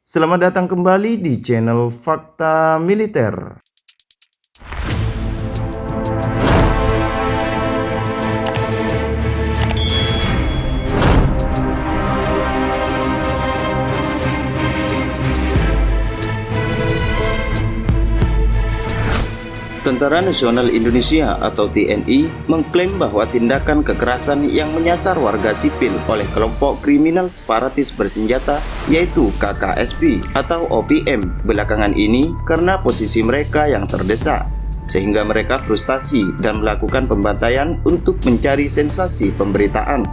Selamat datang kembali di channel Fakta Militer. Tentara Nasional Indonesia atau TNI mengklaim bahwa tindakan kekerasan yang menyasar warga sipil oleh kelompok kriminal separatis bersenjata yaitu KKSP atau OPM belakangan ini karena posisi mereka yang terdesak, sehingga mereka frustasi dan melakukan pembantaian untuk mencari sensasi pemberitaan.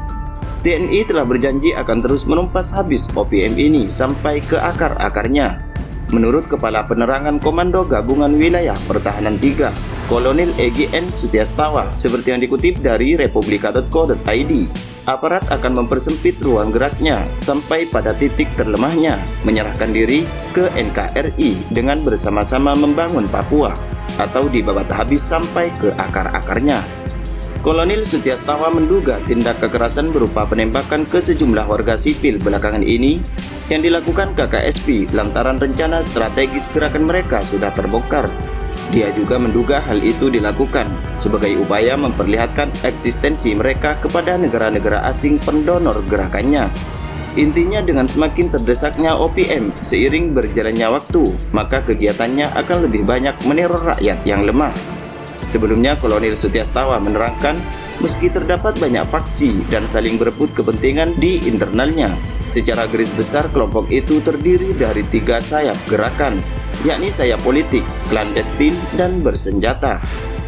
TNI telah berjanji akan terus menumpas habis OPM ini sampai ke akar-akarnya. Menurut Kepala Penerangan Komando Gabungan Wilayah Pertahanan 3, Kolonel EGN Sutiastawa, seperti yang dikutip dari republika.co.id, aparat akan mempersempit ruang geraknya sampai pada titik terlemahnya, menyerahkan diri ke NKRI dengan bersama-sama membangun Papua, atau dibabat habis sampai ke akar-akarnya. Kolonel Sutiastawa menduga tindak kekerasan berupa penembakan ke sejumlah warga sipil belakangan ini yang dilakukan KKSP lantaran rencana strategis gerakan mereka sudah terbongkar. Dia juga menduga hal itu dilakukan sebagai upaya memperlihatkan eksistensi mereka kepada negara-negara asing pendonor gerakannya. Intinya, dengan semakin terdesaknya OPM seiring berjalannya waktu, maka kegiatannya akan lebih banyak meneror rakyat yang lemah. Sebelumnya, Kolonel Sutiastawa menerangkan, meski terdapat banyak faksi dan saling berebut kepentingan di internalnya, secara garis besar kelompok itu terdiri dari 3 sayap gerakan, yakni sayap politik, klandestin, dan bersenjata.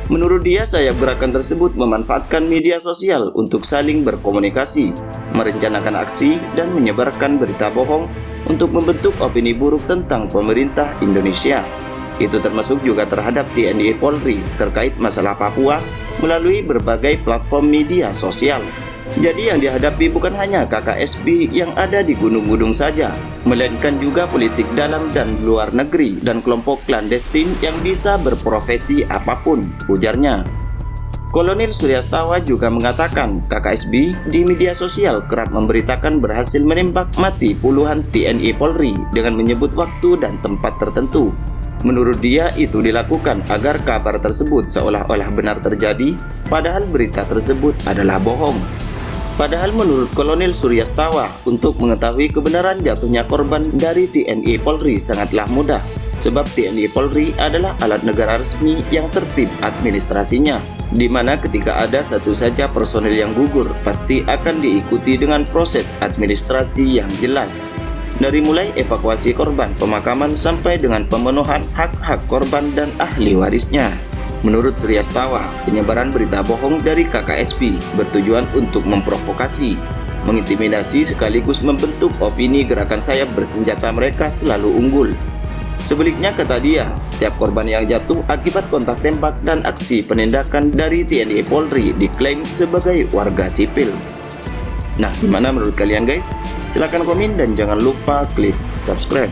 Menurut dia, sayap gerakan tersebut memanfaatkan media sosial untuk saling berkomunikasi, merencanakan aksi, dan menyebarkan berita bohong untuk membentuk opini buruk tentang pemerintah Indonesia. Itu termasuk juga terhadap TNI Polri terkait masalah Papua melalui berbagai platform media sosial. Jadi yang dihadapi bukan hanya KKSP yang ada di gunung-gunung saja, melainkan juga politik dalam dan luar negeri dan kelompok klandestin yang bisa berprofesi apapun, ujarnya. Kolonel Sutiastawa juga mengatakan KKSP di media sosial kerap memberitakan berhasil menembak mati puluhan TNI Polri dengan menyebut waktu dan tempat tertentu. Menurut dia, itu dilakukan agar kabar tersebut seolah-olah benar terjadi, padahal berita tersebut adalah bohong. Padahal menurut Kolonel Sutiastawa, untuk mengetahui kebenaran jatuhnya korban dari TNI Polri sangatlah mudah, sebab TNI Polri adalah alat negara resmi yang tertib administrasinya, di mana ketika ada satu saja personel yang gugur, pasti akan diikuti dengan proses administrasi yang jelas. Dari mulai evakuasi korban, pemakaman, sampai dengan pemenuhan hak-hak korban dan ahli warisnya. Menurut Sutiastawa, penyebaran berita bohong dari KKSP bertujuan untuk memprovokasi, mengintimidasi sekaligus membentuk opini gerakan sayap bersenjata mereka selalu unggul. Sebaliknya, kata dia, setiap korban yang jatuh akibat kontak tembak dan aksi penindakan dari TNI Polri diklaim sebagai warga sipil. Nah, gimana menurut kalian guys? Silahkan komen dan jangan lupa klik subscribe.